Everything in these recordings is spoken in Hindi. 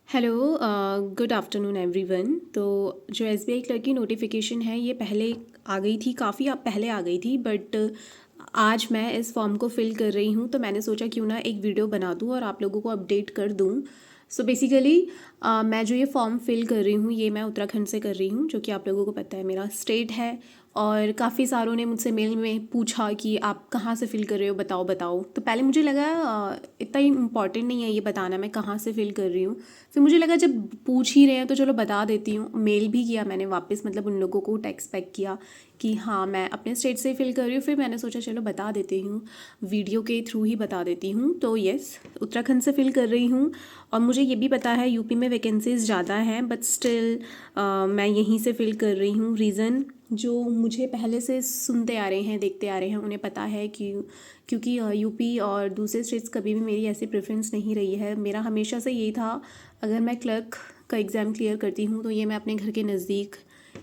Hello, good afternoon everyone. तो जो एसबीआई क्लर्क की नोटिफिकेशन है ये पहले आ गई थी, काफ़ी पहले आ गई थी, बट आज मैं इस फॉर्म को फिल कर रही हूँ तो मैंने सोचा क्यों ना एक वीडियो बना दूँ और आप लोगों को अपडेट कर दूँ। सो बेसिकली मैं जो ये फॉर्म फिल कर रही हूँ ये मैं उत्तराखंड से कर रही हूँ, जो कि आप लोगों को पता है मेरा स्टेट है। और काफ़ी सारों ने मुझसे मेल में पूछा कि आप कहाँ से फ़िल कर रहे हो, बताओ बताओ। तो पहले मुझे लगा इतना इम्पॉर्टेंट नहीं है ये बताना मैं कहाँ से फ़िल कर रही हूँ। फिर मुझे लगा जब पूछ ही रहे हैं तो चलो बता देती हूँ। मेल भी किया मैंने वापस, मतलब उन लोगों को टेक्स्ट बैक किया कि हाँ मैं अपने स्टेट से फिल कर रही हूँ। फिर मैंने सोचा चलो बता देती हूँ, वीडियो के थ्रू ही बता देती हूँ। तो यस, उत्तराखंड से फिल कर रही हूँ। और मुझे ये भी पता है यूपी में वैकेंसीज़ ज़्यादा हैं, बट स्टिल मैं यहीं से फिल कर रही हूँ। रीज़न जो मुझे पहले से सुनते आ रहे हैं, देखते आ रहे हैं, उन्हें पता है कि क्योंकि यूपी और दूसरे स्टेट्स कभी भी मेरी ऐसी प्रेफरेंस नहीं रही है। मेरा हमेशा से यही था, अगर मैं क्लर्क का एग्ज़ाम क्लियर करती हूँ तो ये मैं अपने घर के नज़दीक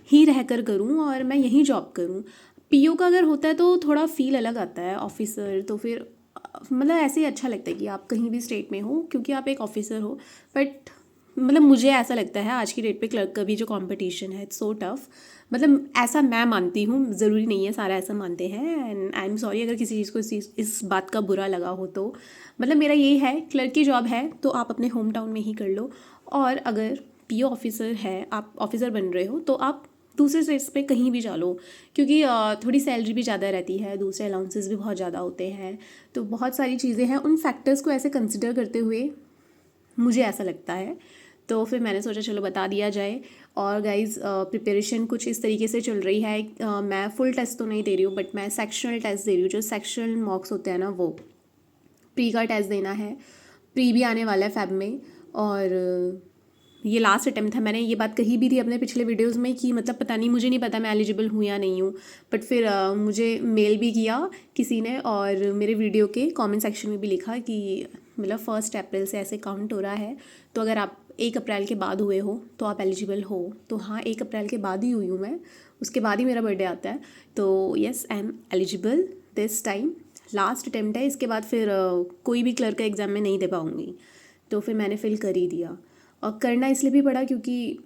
ही रहकर करूँ और मैं यहीं जॉब करूँ। पीओ का अगर होता है तो थोड़ा फील अलग आता है, ऑफिसर तो फिर मतलब ऐसे ही अच्छा लगता है कि आप कहीं भी स्टेट में हो क्योंकि आप एक ऑफिसर हो। बट मतलब मुझे ऐसा लगता है आज की डेट पे क्लर्क का भी जो कंपटीशन है इट्स सो टफ। मतलब ऐसा मैं मानती हूँ, ज़रूरी नहीं है सारा ऐसा मानते हैं, एंड आई एम सॉरी अगर किसी चीज़ को इस बात का बुरा लगा हो तो। मतलब मेरा यही है, क्लर्क की जॉब है तो आप अपने होम टाउन में ही कर लो। और अगर पीओ ऑफिसर है, आप ऑफिसर बन रहे हो तो आप दूसरे स्टेट्स पे कहीं भी जा लो, क्योंकि थोड़ी सैलरी भी ज़्यादा रहती है, दूसरे अलाउंसेस भी बहुत ज़्यादा होते हैं। तो बहुत सारी चीज़ें हैं, उन फैक्टर्स को ऐसे कंसिडर करते हुए मुझे ऐसा लगता है। तो फिर मैंने सोचा चलो बता दिया जाए। और गाइज़ प्रिपरेशन कुछ इस तरीके से चल रही है। मैं फुल टेस्ट तो नहीं दे रही हूँ, बट मैं सेक्शनल टेस्ट दे रही हूँ। जो सेक्शनल मार्क्स होते हैं ना, वो प्री का टेस्ट देना है। प्री भी आने वाला है फेब में। और ये लास्ट अटेम्प्ट था। मैंने ये बात कही भी थी अपने पिछले वीडियोस में कि मतलब पता नहीं, मुझे नहीं पता मैं एलिजिबल हूँ या नहीं हूँ। बट फिर मुझे मेल भी किया किसी ने और मेरे वीडियो के कमेंट सेक्शन में भी लिखा कि मतलब 1 अप्रैल से ऐसे काउंट हो रहा है, तो अगर आप 1 अप्रैल के बाद हुए हो तो आप एलिजिबल हो। तो हाँ, 1 अप्रैल के बाद ही हुई हूँ मैं, उसके बाद ही मेरा बर्थडे आता है। तो yes, I am eligible this time. Last attempt है, इसके बाद फिर कोई भी क्लर्क का एग्ज़ाम में नहीं दे पाऊँगी। तो फिर मैंने फिल कर ही दिया। और करना इसलिए भी पड़ा क्योंकि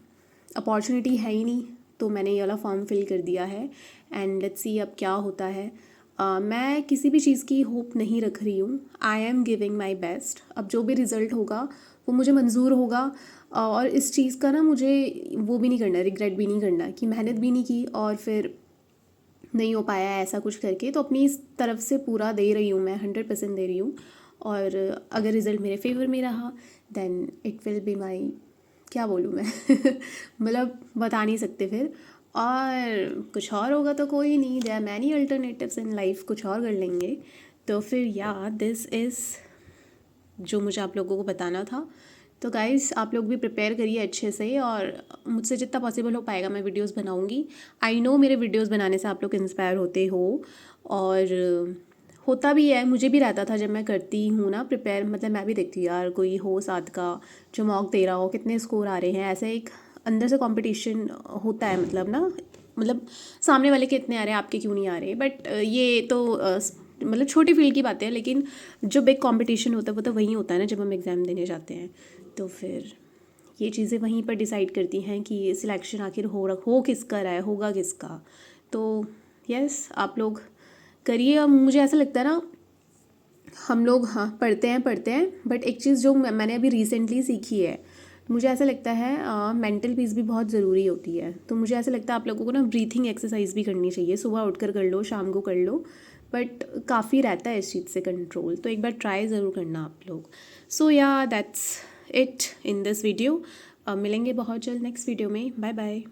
अपॉर्चुनिटी है ही नहीं, तो मैंने ये वाला फॉर्म फिल कर दिया है। एंड लेट्स सी अब क्या होता है। मैं किसी भी चीज़ की होप नहीं रख रही हूँ। I am giving my best. अब जो भी रिज़ल्ट होगा वो मुझे मंजूर होगा। और इस चीज़ का ना मुझे वो भी नहीं करना, रिग्रेट भी नहीं करना कि मेहनत भी नहीं की और फिर नहीं हो पाया ऐसा कुछ करके। तो अपनी इस तरफ से पूरा दे रही हूँ, मैं 100% दे रही हूँ। और अगर रिज़ल्ट मेरे फेवर में रहा then it will be my, क्या बोलूँ मैं मतलब बता नहीं सकते फिर। और कुछ और होगा तो कोई नहीं, there are many alternatives in life, कुछ और कर लेंगे। तो फिर या दिस इज़ जो मुझे आप लोगों को बताना था। तो गाइज़ आप लोग भी प्रिपेयर करिए अच्छे से, और मुझसे जितना पॉसिबल हो पाएगा मैं वीडियोस बनाऊंगी। आई नो मेरे वीडियोस बनाने से आप लोग इंस्पायर होते हो, और होता भी है, मुझे भी रहता था जब मैं करती हूँ ना प्रिपेयर। मतलब मैं भी देखती हूँ यार कोई हो साथ का जो मॉक दे रहा हो, कितने स्कोर आ रहे हैं, ऐसे एक अंदर से कंपटीशन होता है। मतलब ना, मतलब सामने वाले के इतने आ रहे हैं, आपके क्यों नहीं आ रहे। बट ये तो मतलब छोटी फील्ड की बात है, लेकिन जो बिग कंपटीशन होता है वो तो वहीं होता है ना जब हम एग्ज़ाम देने जाते हैं। तो फिर ये चीज़ें वहीं पर डिसाइड करती हैं कि सिलेक्शन आखिर हो किसका रहा है, होगा किसका। तो यस, आप लोग करिए। और मुझे ऐसा लगता है ना, हम लोग हाँ पढ़ते हैं बट एक चीज़ जो मैंने अभी रिसेंटली सीखी है, मुझे ऐसा लगता है मेंटल पीस भी बहुत ज़रूरी होती है। तो मुझे ऐसा लगता है आप लोगों को ना ब्रीथिंग एक्सरसाइज भी करनी चाहिए। सुबह उठकर कर लो, शाम को कर लो, बट काफ़ी रहता है इस चीज़ से कंट्रोल। तो एक बार ट्राई ज़रूर करना आप लोग। सो या that's it in this video. मिलेंगे बहुत जल्द नेक्स्ट वीडियो में। Bye bye.